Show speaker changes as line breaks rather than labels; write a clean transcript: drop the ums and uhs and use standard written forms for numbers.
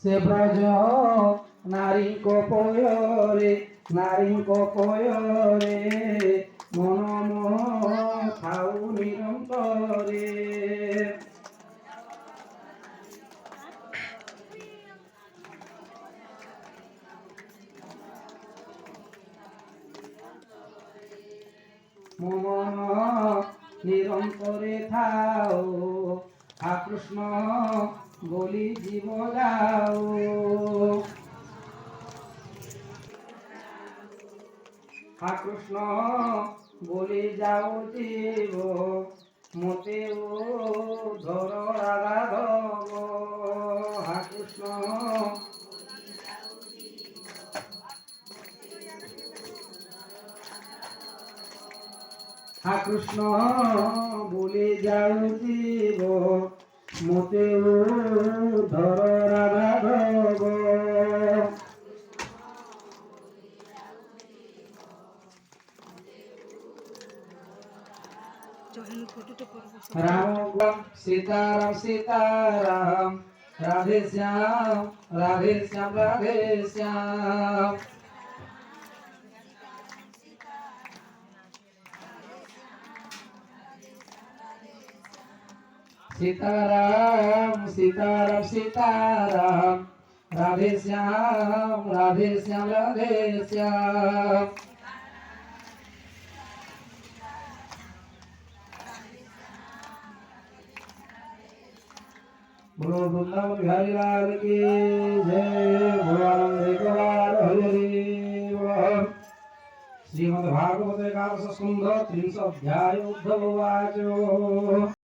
সে ব্রজ নারীঙ্ক পয়রে নারীঙ্ক পয়রে মন খাও নিরন্তরে। মন নিরন্তরে থাও হা কৃষ্ণ বলি জীব যাও। হা কৃষ্ণ বলি যাও জীব মতে ও ধর রাঘব। হা কৃষ্ণ হা কৃষ্ণ বলে যাও জীব মতে ও ধর রাঘব। রাম সীতারাম সীতারাম রাধে শ্যাম রাধে শ্যাম রাধে শ্যাম। सीताराम सीताराम सीताराम राधे श्याम राधे श्याम राधे श्याम। बोलो वृंदावन बिहारी लाल की जय। बोलो आनंद गोपाल हरि बोल। श्रीमद्भागवते एकादश स्कंध 30 अध्याय उद्धव उवाच।